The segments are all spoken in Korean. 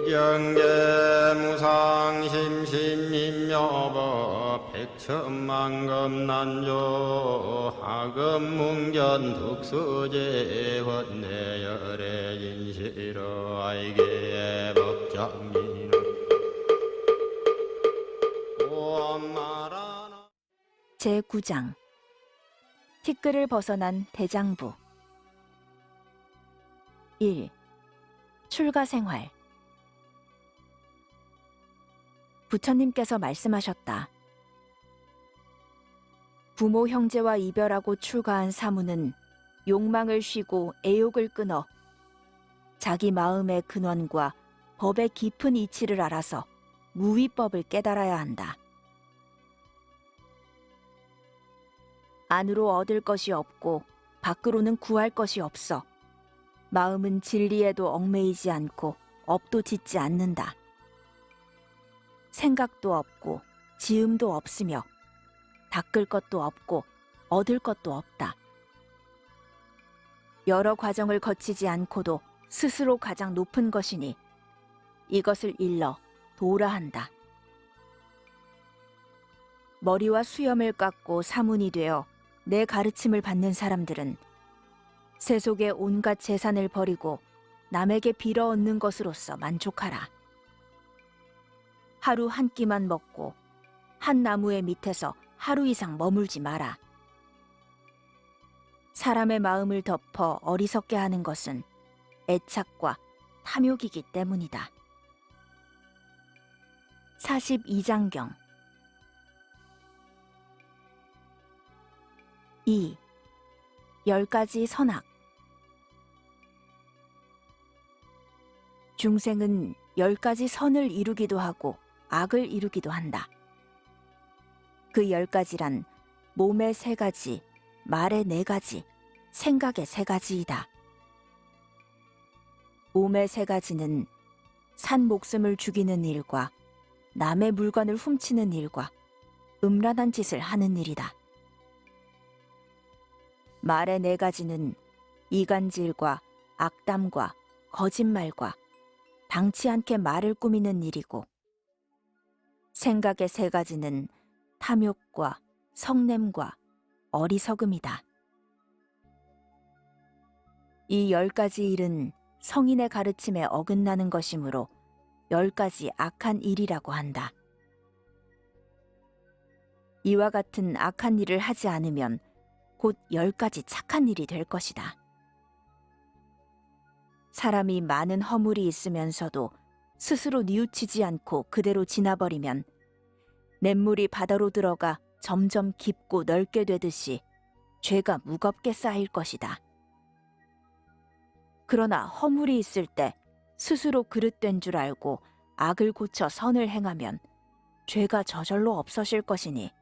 경계 무상심신임여법 백천만금난조 하금문견 득수제 헌내열의 인시러 아이게 법장민은 오엄마라나 제9장 티끌을 벗어난 대장부 1. 출가생활. 부처님께서 말씀하셨다. 부모 형제와 이별하고 출가한 사무는 욕망을 쉬고 애욕을 끊어 자기 마음의 근원과 법의 깊은 이치를 알아서 무위법을 깨달아야 한다. 안으로 얻을 것이 없고 밖으로는 구할 것이 없어 마음은 진리에도 얽매이지 않고 업도 짓지 않는다. 생각도 없고 지음도 없으며 닦을 것도 없고 얻을 것도 없다. 여러 과정을 거치지 않고도 스스로 가장 높은 것이니 이것을 일러 도라 한다. 머리와 수염을 깎고 사문이 되어 내 가르침을 받는 사람들은 세속의 온갖 재산을 버리고 남에게 빌어 얻는 것으로서 만족하라. 하루 한 끼만 먹고 한 나무의 밑에서 하루 이상 머물지 마라. 사람의 마음을 덮어 어리석게 하는 것은 애착과 탐욕이기 때문이다. 42장경 2. 10가지 선악. 중생은 10가지 선을 이루기도 하고 악을 이루기도 한다. 그 10가지란 몸의 3가지, 말의 4가지, 생각의 3가지이다. 몸의 3가지는 산 목숨을 죽이는 일과 남의 물건을 훔치는 일과 음란한 짓을 하는 일이다. 말의 4가지는 이간질과 악담과 거짓말과 당치 않게 말을 꾸미는 일이고 생각의 3가지는 탐욕과 성냄과 어리석음이다. 이 10가지 일은 성인의 가르침에 어긋나는 것이므로 10가지 악한 일이라고 한다. 이와 같은 악한 일을 하지 않으면 곧 10가지 착한 일이 될 것이다. 사람이 많은 허물이 있으면서도 스스로 뉘우치지 않고 그대로 지나버리면 냇물이 바다로 들어가 점점 깊고 넓게 되듯이 죄가 무겁게 쌓일 것이다. 그러나 허물이 있을 때 스스로 그릇된 줄 알고 악을 고쳐 선을 행하면 죄가 저절로 없어질 것이니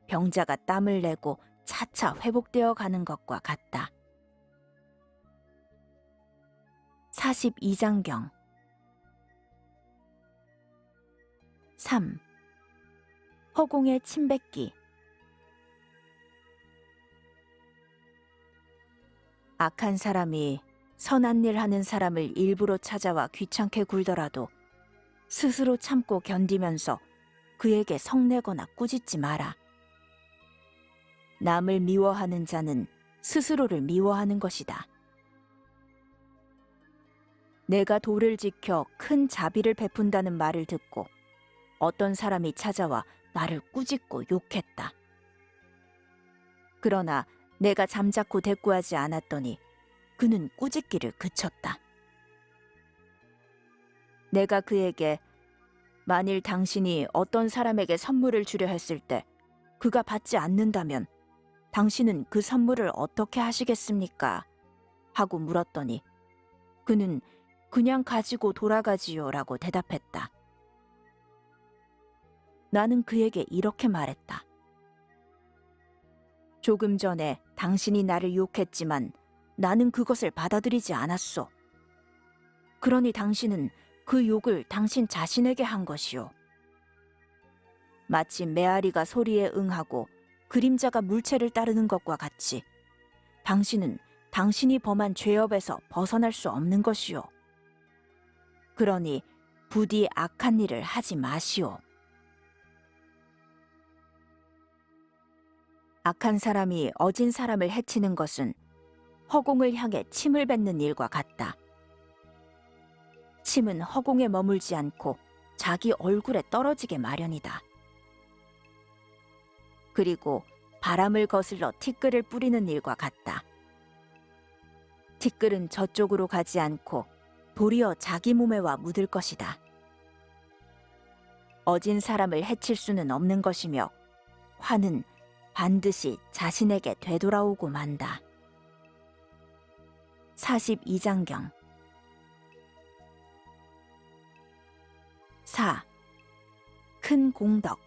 병자가 땀을 내고 차차 회복되어 가는 것과 같다. 42장경 3. 허공의 침뱉기. 악한 사람이 선한 일 하는 사람을 일부러 찾아와 귀찮게 굴더라도 스스로 참고 견디면서 그에게 성내거나 꾸짖지 마라. 남을 미워하는 자는 스스로를 미워하는 것이다. 내가 도를 지켜 큰 자비를 베푼다는 말을 듣고 어떤 사람이 찾아와 나를 꾸짖고 욕했다. 그러나 내가 잠자코 대꾸하지 않았더니 그는 꾸짖기를 그쳤다. 내가 그에게 만일 당신이 어떤 사람에게 선물을 주려 했을 때 그가 받지 않는다면 당신은 그 선물을 어떻게 하시겠습니까? 하고 물었더니 그는 그냥 가지고 돌아가지요 라고 대답했다. 나는 그에게 이렇게 말했다. 조금 전에 당신이 나를 욕했지만 나는 그것을 받아들이지 않았소. 그러니 당신은 그 욕을 당신 자신에게 한 것이오. 마치 메아리가 소리에 응하고 그림자가 물체를 따르는 것과 같이 당신은 당신이 범한 죄업에서 벗어날 수 없는 것이오. 그러니 부디 악한 일을 하지 마시오. 악한 사람이 어진 사람을 해치는 것은 허공을 향해 침을 뱉는 일과 같다. 침은 허공에 머물지 않고 자기 얼굴에 떨어지게 마련이다. 그리고 바람을 거슬러 티끌을 뿌리는 일과 같다. 티끌은 저쪽으로 가지 않고 도리어 자기 몸에 와 묻을 것이다. 어진 사람을 해칠 수는 없는 것이며 화는 반드시 자신에게 되돌아오고 만다. 42장경 4. 큰 공덕.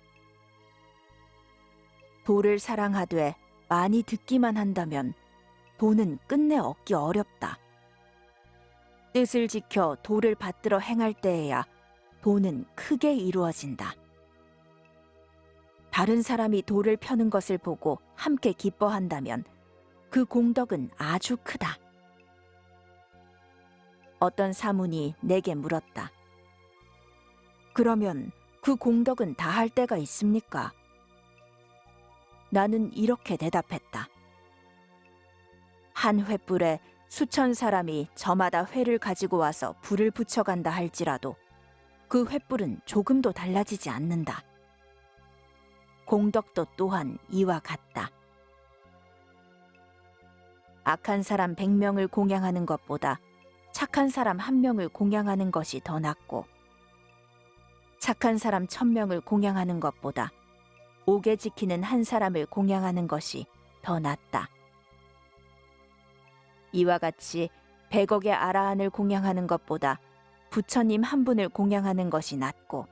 도를 사랑하되 많이 듣기만 한다면 도는 끝내 얻기 어렵다. 뜻을 지켜 도를 받들어 행할 때에야 도는 크게 이루어진다. 다른 사람이 도를 펴는 것을 보고 함께 기뻐한다면 그 공덕은 아주 크다. 어떤 사문이 내게 물었다. 그러면 그 공덕은 다할 때가 있습니까? 나는 이렇게 대답했다. 한 횃불에 수천 사람이 저마다 회를 가지고 와서 불을 붙여간다 할지라도 그 횃불은 조금도 달라지지 않는다. 공덕도 또한 이와 같다. 악한 사람 100명을 공양하는 것보다 착한 사람 1명을 공양하는 것이 더 낫고 착한 사람 1000명을 공양하는 것보다 옥에 지키는 한 사람을 공양하는 것이 더 낫다. 이와 같이 100억의 아라한을 공양하는 것보다 부처님 한 분을 공양하는 것이 낫고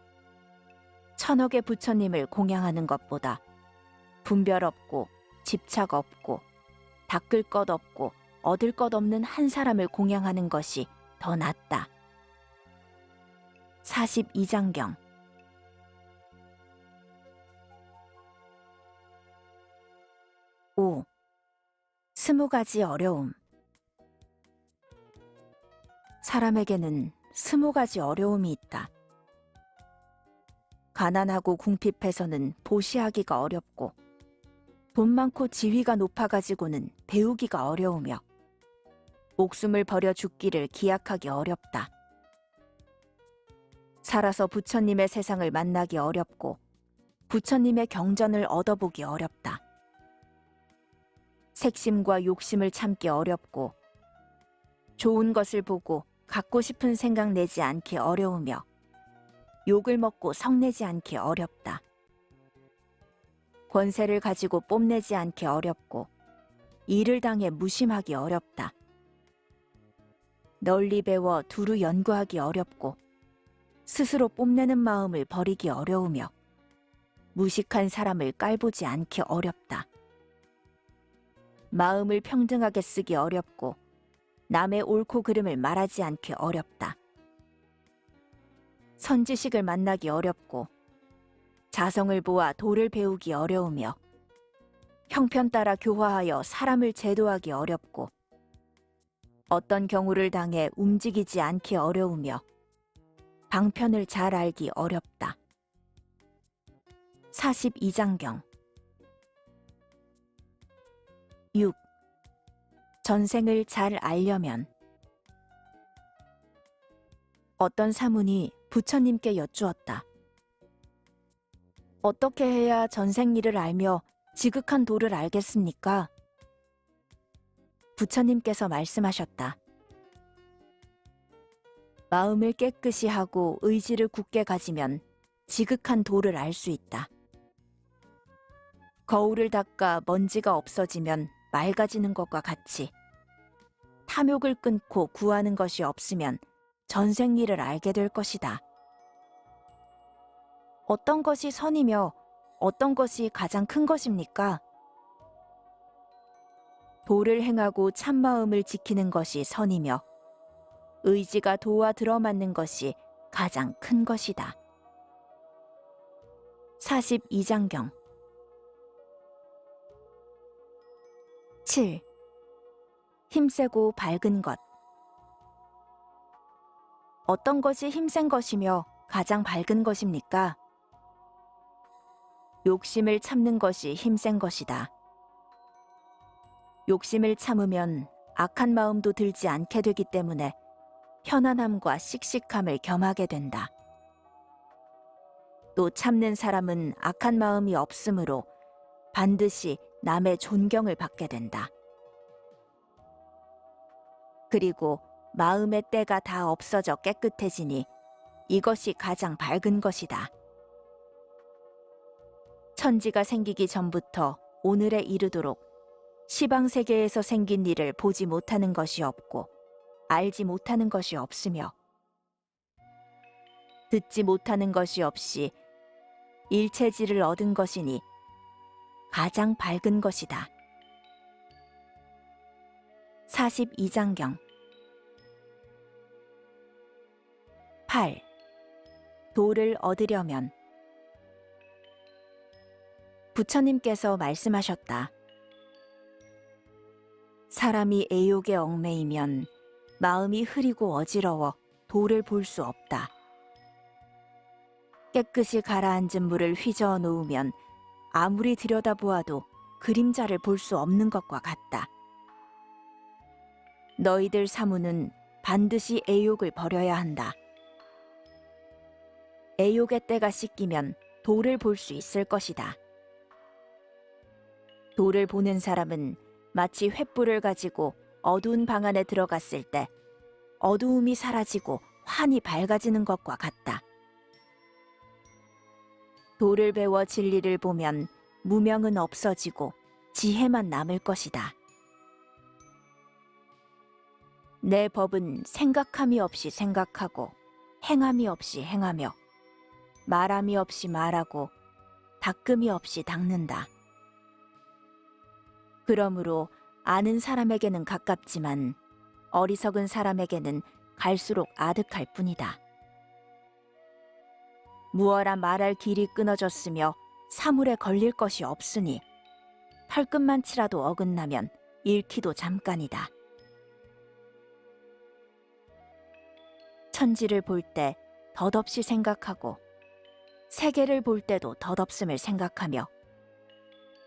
1000억의 부처님을 공양하는 것보다 분별 없고 집착 없고 닦을 것 없고 얻을 것 없는 한 사람을 공양하는 것이 더 낫다. 42장경 5. 20가지 어려움. 사람에게는 20가지 어려움이 있다. 가난하고 궁핍해서는 보시하기가 어렵고 돈 많고 지위가 높아가지고는 배우기가 어려우며 목숨을 버려 죽기를 기약하기 어렵다. 살아서 부처님의 세상을 만나기 어렵고 부처님의 경전을 얻어보기 어렵다. 색심과 욕심을 참기 어렵고 좋은 것을 보고 갖고 싶은 생각 내지 않기 어려우며 욕을 먹고 성내지 않기 어렵다. 권세를 가지고 뽐내지 않기 어렵고 일을 당해 무심하기 어렵다. 널리 배워 두루 연구하기 어렵고 스스로 뽐내는 마음을 버리기 어려우며 무식한 사람을 깔보지 않기 어렵다. 마음을 평등하게 쓰기 어렵고 남의 옳고 그름을 말하지 않기 어렵다. 선지식을 만나기 어렵고 자성을 보아 도를 배우기 어려우며 형편 따라 교화하여 사람을 제도하기 어렵고 어떤 경우를 당해 움직이지 않기 어려우며 방편을 잘 알기 어렵다. 42장경 6. 전생을 잘 알려면. 어떤 사문이 부처님께 여쭈었다. 어떻게 해야 전생 일을 알며 지극한 도를 알겠습니까? 부처님께서 말씀하셨다. 마음을 깨끗이 하고 의지를 굳게 가지면 지극한 도를 알 수 있다. 거울을 닦아 먼지가 없어지면 맑아지는 것과 같이 탐욕을 끊고 구하는 것이 없으면 전생 일을 알게 될 것이다. 어떤 것이 선이며 어떤 것이 가장 큰 것입니까? 도를 행하고 참마음을 지키는 것이 선이며 의지가 도와 들어맞는 것이 가장 큰 것이다. 42장경 7. 힘세고 밝은 것. 어떤 것이 힘센 것이며 가장 밝은 것입니까? 욕심을 참는 것이 힘센 것이다. 욕심을 참으면 악한 마음도 들지 않게 되기 때문에 편안함과 씩씩함을 겸하게 된다. 또 참는 사람은 악한 마음이 없으므로 반드시 남의 존경을 받게 된다. 그리고 마음의 때가 다 없어져 깨끗해지니 이것이 가장 밝은 것이다. 천지가 생기기 전부터 오늘에 이르도록 시방세계에서 생긴 일을 보지 못하는 것이 없고 알지 못하는 것이 없으며 듣지 못하는 것이 없이 일체지를 얻은 것이니 가장 밝은 것이다. 42장경 8. 도를 얻으려면 부처님께서 말씀하셨다. 사람이 애욕에 얽매이면 마음이 흐리고 어지러워 도를 볼 수 없다. 깨끗이 가라앉은 물을 휘저어 놓으면 아무리 들여다보아도 그림자를 볼 수 없는 것과 같다. 너희들 사무는 반드시 애욕을 버려야 한다. 애욕의 때가 씻기면 도를 볼 수 있을 것이다. 도를 보는 사람은 마치 횃불을 가지고 어두운 방 안에 들어갔을 때 어두움이 사라지고 환히 밝아지는 것과 같다. 도를 배워 진리를 보면 무명은 없어지고 지혜만 남을 것이다. 내 법은 생각함이 없이 생각하고 행함이 없이 행하며 말함이 없이 말하고 닦음이 없이 닦는다. 그러므로 아는 사람에게는 가깝지만 어리석은 사람에게는 갈수록 아득할 뿐이다. 무어라 말할 길이 끊어졌으며 사물에 걸릴 것이 없으니 털끝만 치라도 어긋나면 잃기도 잠깐이다. 천지를 볼 때 덧없이 생각하고 세계를 볼 때도 덧없음을 생각하며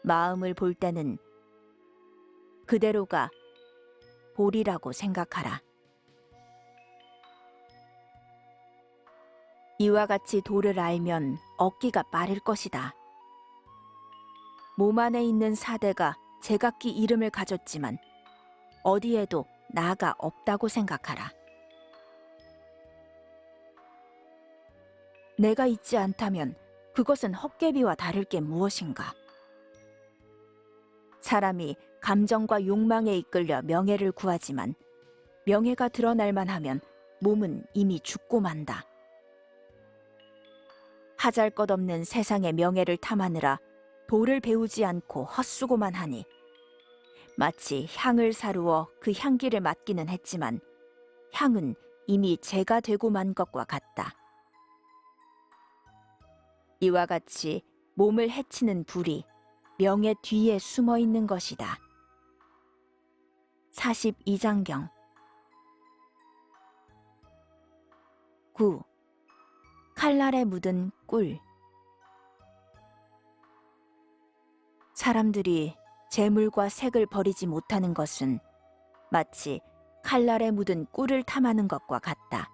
마음을 볼 때는 그대로가 보리라고 생각하라. 이와 같이 도를 알면 얻기가 빠를 것이다. 몸 안에 있는 사대가 제각기 이름을 가졌지만 어디에도 나가 없다고 생각하라. 내가 있지 않다면 그것은 헛개비와 다를 게 무엇인가? 사람이 감정과 욕망에 이끌려 명예를 구하지만 명예가 드러날 만하면 몸은 이미 죽고 만다. 하잘것없는 세상의 명예를 탐하느라 도를 배우지 않고 헛수고만 하니 마치 향을 사루어 그 향기를 맡기는 했지만 향은 이미 재가 되고 만 것과 같다. 이와 같이 몸을 해치는 불이 명예 뒤에 숨어 있는 것이다. 42장경 9. 칼날에 묻은 꿀. 사람들이 재물과 색을 버리지 못하는 것은 마치 칼날에 묻은 꿀을 탐하는 것과 같다.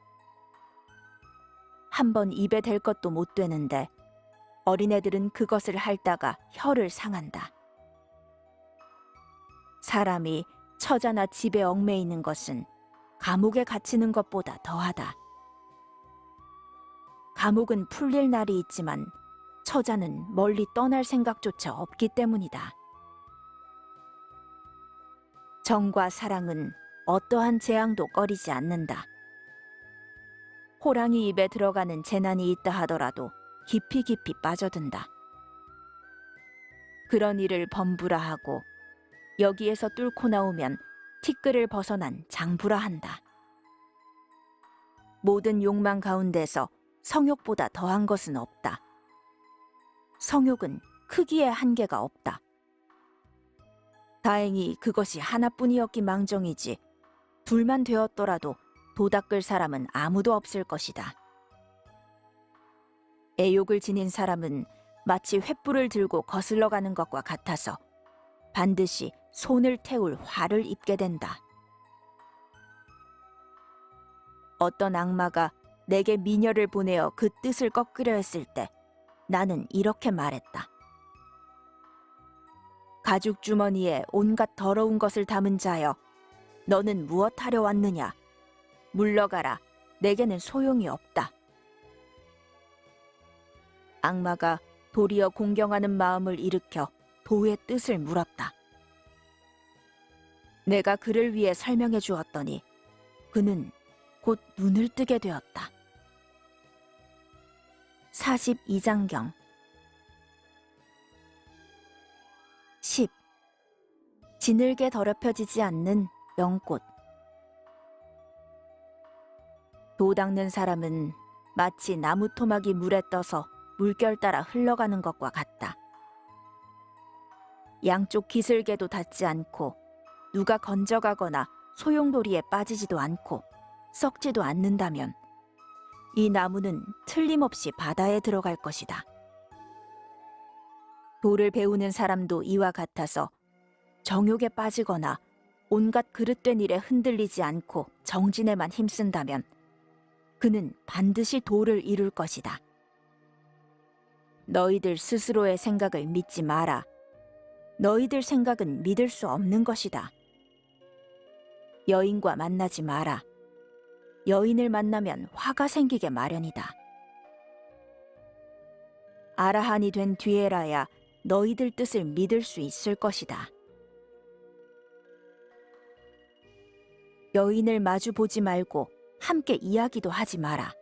한 번 입에 댈 것도 못 되는데 어린애들은 그것을 핥다가 혀를 상한다. 사람이 처자나 집에 얽매이는 것은 감옥에 갇히는 것보다 더하다. 감옥은 풀릴 날이 있지만 처자는 멀리 떠날 생각조차 없기 때문이다. 정과 사랑은 어떠한 재앙도 꺼리지 않는다. 호랑이 입에 들어가는 재난이 있다 하더라도 깊이 깊이 빠져든다. 그런 일을 범부라 하고 여기에서 뚫고 나오면 티끌을 벗어난 장부라 한다. 모든 욕망 가운데서 성욕보다 더한 것은 없다. 성욕은 크기에 한계가 없다. 다행히 그것이 하나뿐이었기 망정이지 둘만 되었더라도 도 닦을 사람은 아무도 없을 것이다. 애욕을 지닌 사람은 마치 횃불을 들고 거슬러 가는 것과 같아서 반드시 손을 태울 화를 입게 된다. 어떤 악마가 내게 미녀를 보내어 그 뜻을 꺾으려 했을 때 나는 이렇게 말했다. 가죽 주머니에 온갖 더러운 것을 담은 자여, 너는 무엇하려 왔느냐? 물러가라, 내게는 소용이 없다. 악마가 도리어 공경하는 마음을 일으켜 도의 뜻을 물었다. 내가 그를 위해 설명해 주었더니 그는 곧 눈을 뜨게 되었다. 42장경 10. 지늘게 더럽혀지지 않는 영꽃. 도 닦는 사람은 마치 나무 토막이 물에 떠서 물결 따라 흘러가는 것과 같다. 양쪽 기슭에도 닿지 않고 누가 건져가거나 소용돌이에 빠지지도 않고 썩지도 않는다면 이 나무는 틀림없이 바다에 들어갈 것이다. 도를 배우는 사람도 이와 같아서 정욕에 빠지거나 온갖 그릇된 일에 흔들리지 않고 정진에만 힘쓴다면 그는 반드시 도를 이룰 것이다. 너희들 스스로의 생각을 믿지 마라. 너희들 생각은 믿을 수 없는 것이다. 여인과 만나지 마라. 여인을 만나면 화가 생기게 마련이다. 아라한이 된 뒤에라야 너희들 뜻을 믿을 수 있을 것이다. 여인을 마주 보지 말고 함께 이야기도 하지 마라.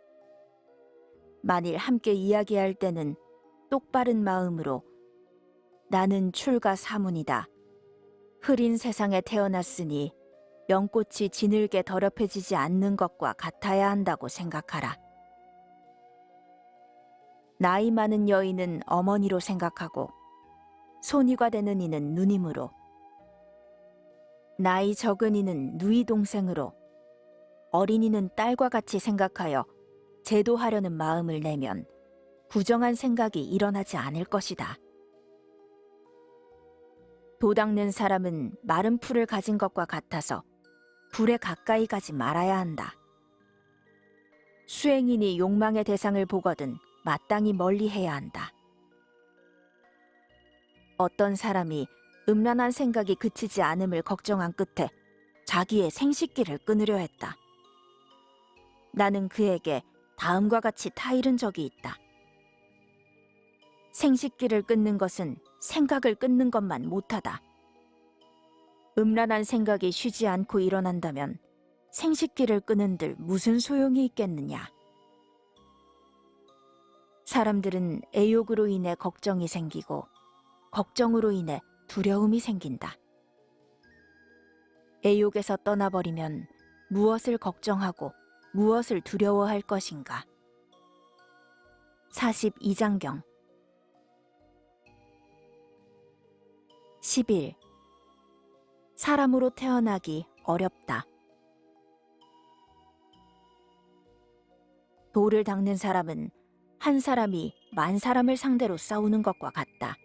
만일 함께 이야기할 때는 똑바른 마음으로 나는 출가 사문이다. 흐린 세상에 태어났으니 연꽃이 지늘게 더럽혀지지 않는 것과 같아야 한다고 생각하라. 나이 많은 여인은 어머니로 생각하고 손이가 되는 이는 누님으로, 나이 적은 이는 누이 동생으로, 어린이는 딸과 같이 생각하여 제도하려는 마음을 내면 부정한 생각이 일어나지 않을 것이다. 도 닦는 사람은 마른 풀을 가진 것과 같아서 불에 가까이 가지 말아야 한다. 수행인이 욕망의 대상을 보거든 마땅히 멀리해야 한다. 어떤 사람이 음란한 생각이 그치지 않음을 걱정한 끝에 자기의 생식기를 끊으려 했다. 나는 그에게 다음과 같이 타이른 적이 있다. 생식기를 끊는 것은 생각을 끊는 것만 못하다. 음란한 생각이 쉬지 않고 일어난다면 생식기를 끊은들 무슨 소용이 있겠느냐. 사람들은 애욕으로 인해 걱정이 생기고 걱정으로 인해 두려움이 생긴다. 애욕에서 떠나버리면 무엇을 걱정하고 무엇을 두려워할 것인가. 42장경 11. 사람으로 태어나기 어렵다. 도를 닦는 사람은 한 사람이 만 사람을 상대로 싸우는 것과 같다.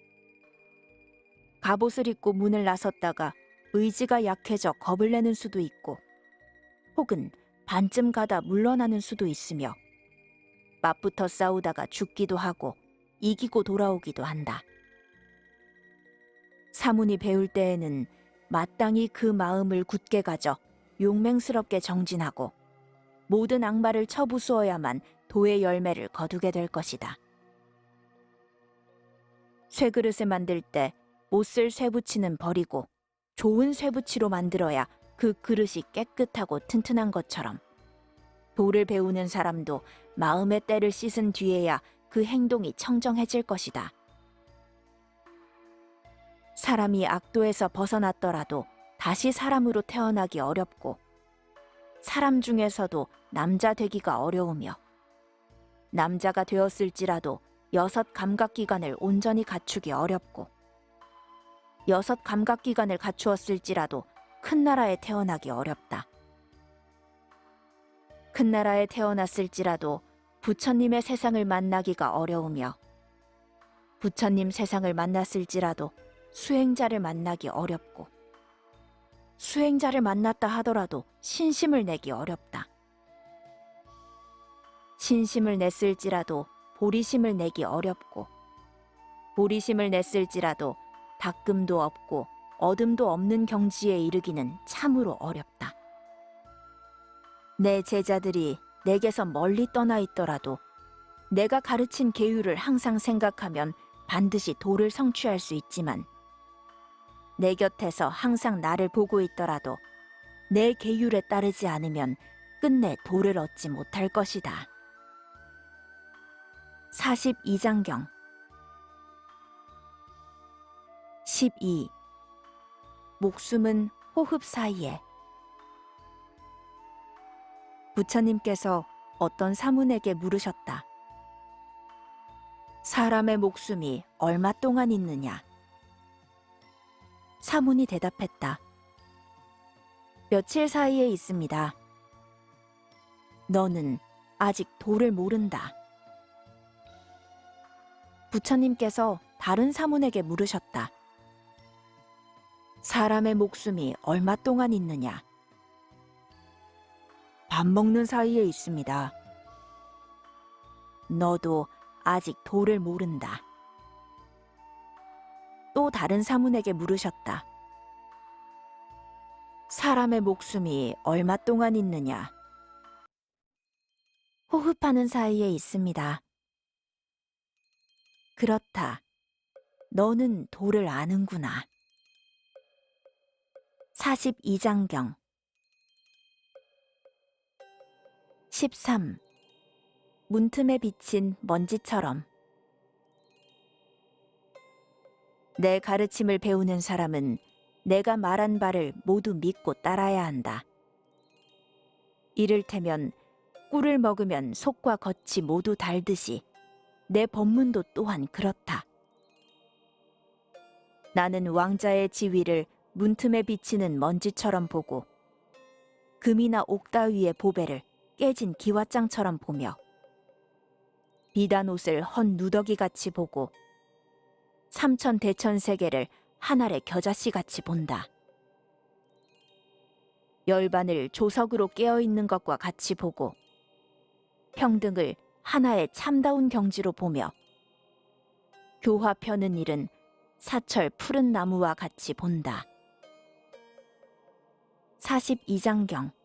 갑옷을 입고 문을 나섰다가 의지가 약해져 겁을 내는 수도 있고 혹은 반쯤 가다 물러나는 수도 있으며 맞붙어 싸우다가 죽기도 하고 이기고 돌아오기도 한다. 사문이 배울 때에는 마땅히 그 마음을 굳게 가져 용맹스럽게 정진하고 모든 악마를 쳐부수어야만 도의 열매를 거두게 될 것이다. 쇠그릇을 만들 때 못쓸 쇠붙이는 버리고 좋은 쇠붙이로 만들어야 그 그릇이 깨끗하고 튼튼한 것처럼 도를 배우는 사람도 마음의 때를 씻은 뒤에야 그 행동이 청정해질 것이다. 사람이 악도에서 벗어났더라도 다시 사람으로 태어나기 어렵고 사람 중에서도 남자 되기가 어려우며 남자가 되었을지라도 6 감각기관을 온전히 갖추기 어렵고 6 감각기관을 갖추었을지라도 큰 나라에 태어나기 어렵다. 큰 나라에 태어났을지라도 부처님의 세상을 만나기가 어려우며 부처님 세상을 만났을지라도 수행자를 만나기 어렵고 수행자를 만났다 하더라도 신심을 내기 어렵다. 신심을 냈을지라도 보리심을 내기 어렵고 보리심을 냈을지라도 닦음도 없고 어둠도 없는 경지에 이르기는 참으로 어렵다. 내 제자들이 내게서 멀리 떠나 있더라도 내가 가르친 계율을 항상 생각하면 반드시 도를 성취할 수 있지만 내 곁에서 항상 나를 보고 있더라도 내 계율에 따르지 않으면 끝내 도를 얻지 못할 것이다. 42장경 12. 목숨은 호흡 사이에. 부처님께서 어떤 사문에게 물으셨다. 사람의 목숨이 얼마 동안 있느냐? 사문이 대답했다. 며칠 사이에 있습니다. 너는 아직 도를 모른다. 부처님께서 다른 사문에게 물으셨다. 사람의 목숨이 얼마 동안 있느냐? 밥 먹는 사이에 있습니다. 너도 아직 도를 모른다. 또 다른 사문에게 물으셨다. 사람의 목숨이 얼마 동안 있느냐? 호흡하는 사이에 있습니다. 그렇다. 너는 도를 아는구나. 42장경 13. 문틈에 비친 먼지처럼. 내 가르침을 배우는 사람은 내가 말한 바를 모두 믿고 따라야 한다. 이를테면 꿀을 먹으면 속과 겉이 모두 달듯이 내 법문도 또한 그렇다. 나는 왕자의 지위를 문틈에 비치는 먼지처럼 보고 금이나 옥다위의 보배를 깨진 기와장처럼 보며 비단 옷을 헌 누더기같이 보고 삼천 대천세계를 한 알의 겨자씨같이 본다. 열반을 조석으로 깨어있는 것과 같이 보고 평등을 하나의 참다운 경지로 보며 교화 펴는 일은 사철 푸른 나무와 같이 본다. 42장경